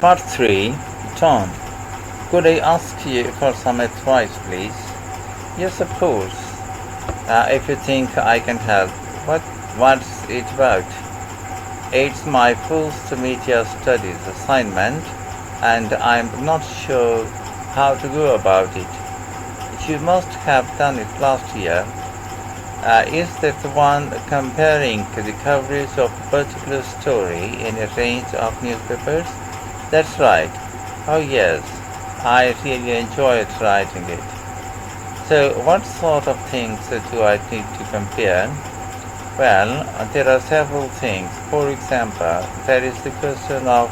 Part 3. Tom, could I ask you for some advice, please? Yes, of course. If you think I can help. What's it about? It's my first media studies assignment, and I'm not sure how to go about it. You must have done it last year. Is that the one comparing the coverage of a particular story in a range of newspapers? That's right. Oh yes, I really enjoyed writing it. So what sort of things do I need to compare? Well, there are several things. For example, there is the question of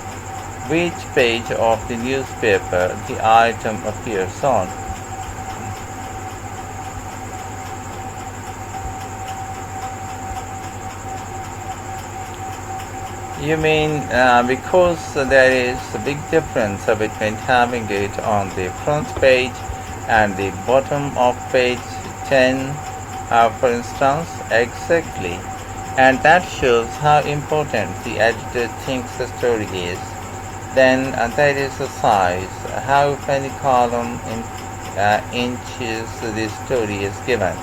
which page of the newspaper the item appears on. You mean because there is a big difference between having it on the front page and the bottom of page 10, for instance? Exactly. And that shows how important the editor thinks the story is. Then there is the size, how many column inches the story is given,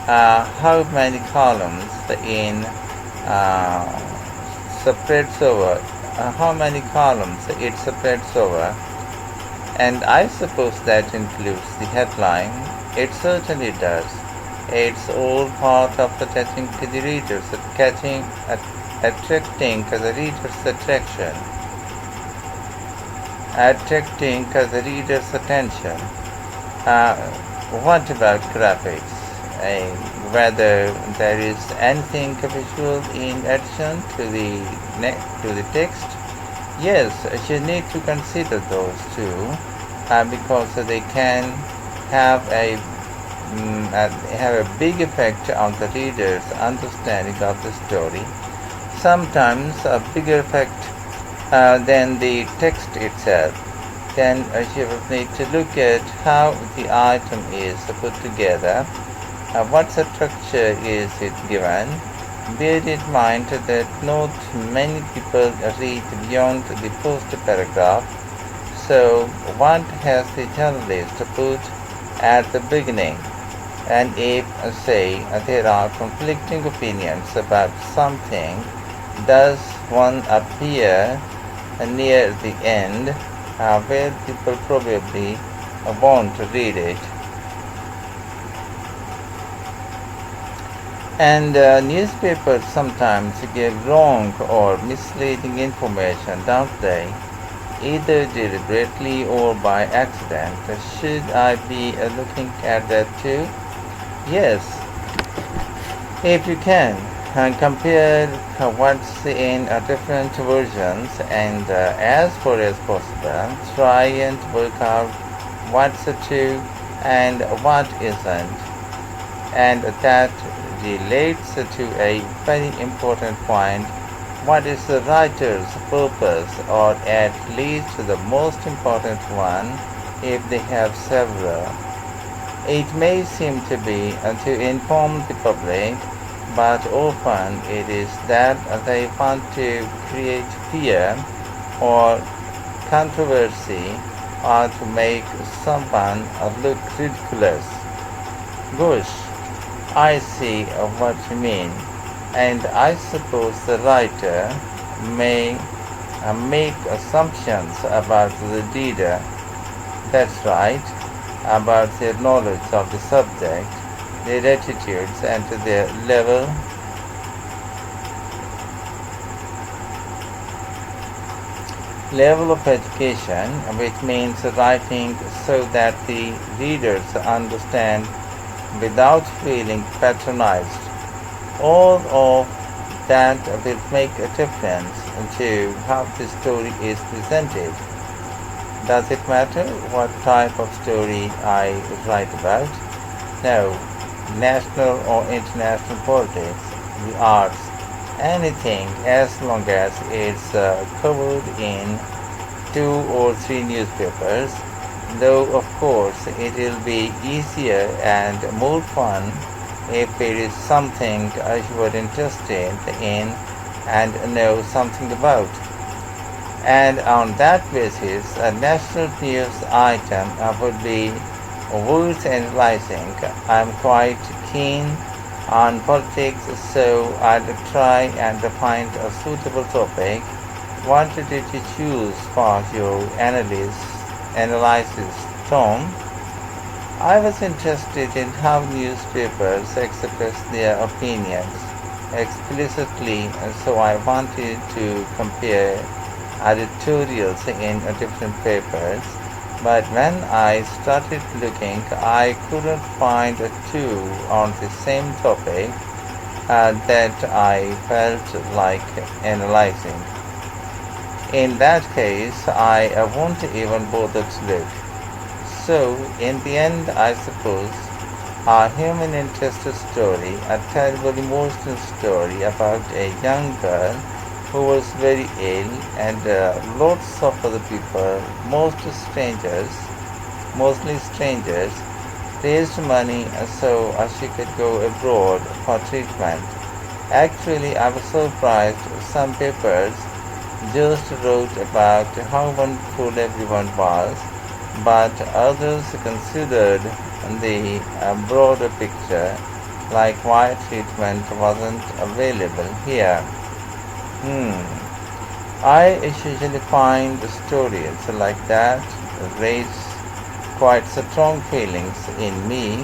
how many columns in spreads over, how many columns it spreads over, and I suppose that includes the headline. It certainly does. It's all part of attracting the reader's attention. What about graphics? Whether there is anything visual in addition to the text? Yes, you need to consider those too, because they can have a big effect on the reader's understanding of the story. Sometimes a bigger effect than the text itself. Then you will need to look at how the item is put together. What structure is it given? Bear in mind that not many people read beyond the first paragraph, so what has the journalist put at the beginning? And if, say, there are conflicting opinions about something, does one appear near the end where people probably won't read it? And newspapers sometimes give wrong or misleading information, don't they? Either deliberately or by accident. Should I be looking at that too? Yes, if you can. And compare what's in different versions, and as far as possible, try and work out what's true and what isn't. And that relates to a very important point. What is the writer's purpose, or at least the most important one if they have several? It may seem to be to inform the public, but often it is that they want to create fear or controversy or to make someone look ridiculous. Gosh, I see what you mean, and I suppose the writer may make assumptions about the reader. That's right, about their knowledge of the subject, their attitudes, and their level of education, which means writing so that the readers understand without feeling patronized. All of that will make a difference to how the story is presented. Does it matter what type of story I write about? No. National or international politics, the arts, anything as long as it's covered in 2 or 3 newspapers, though of course it will be easier and more fun if it is something you are interested in and know something about. And on that basis, a national news item would be worth analyzing. I'm quite keen on politics, so I'll try and find a suitable topic. What did you choose for your analysis, Tom? I was interested in how newspapers express their opinions explicitly, and so I wanted to compare editorials in different papers. But when I started looking, I couldn't find two on the same topic that I felt like analyzing. In that case, I won't even bother to look. So, in the end, I suppose, a human interest story, a terrible emotional story about a young girl who was very ill, and lots of other people, mostly strangers, raised money so she could go abroad for treatment. Actually, I was surprised some papers just wrote about how wonderful everyone was, but others considered the broader picture, like why treatment wasn't available here. I usually find stories like that raise quite strong feelings in me.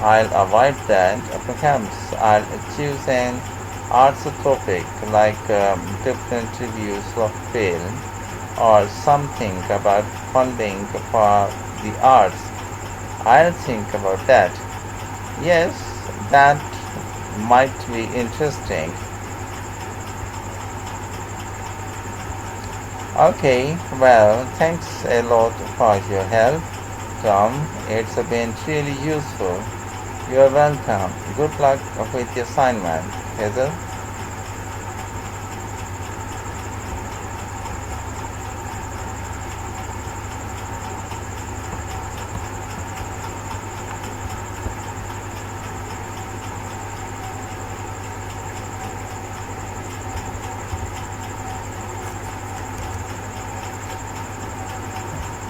I'll avoid that. Perhaps I'll choose an arts topic like different reviews of film or something about funding for the arts. I'll think about that. Yes, that might be interesting. Okay, well, thanks a lot for your help, Tom. It's been really useful. You're welcome. Good luck with your assignment, Hazel.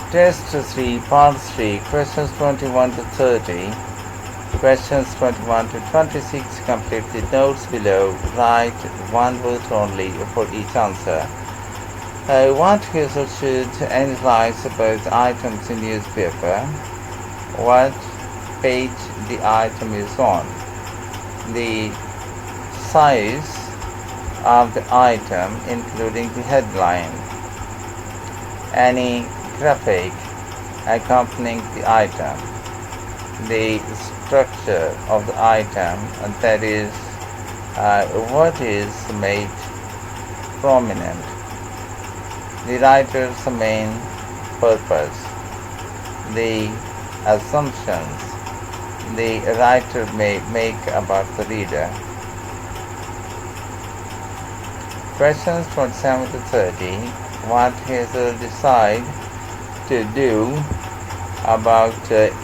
Test 3, Part 3, questions 21 to 30. Questions 21 to 26. Complete the notes below. Write one word only for each answer. What user should analyze about items in newspaper? What page the item is on? The size of the item, including the headline. Any graphic accompanying the item. The structure of the item, that is, what is made prominent. The writer's main purpose. The assumptions the writer may make about the reader. Questions 27 to 30. What Hazel decide to do about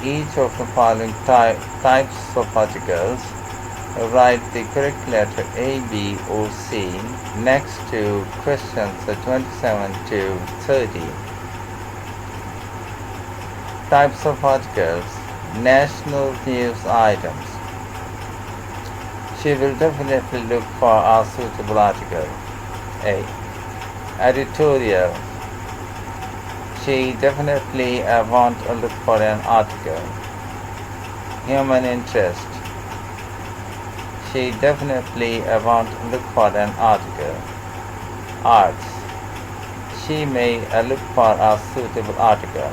each of the following types of articles? Write the correct letter A, B, or C next to questions 27 to 30. Types of articles. National news items. She will definitely look for a suitable article. A. Editorial. She definitely won't look for an article. Human interest. She definitely won't look for an article. Arts. She may look for a suitable article.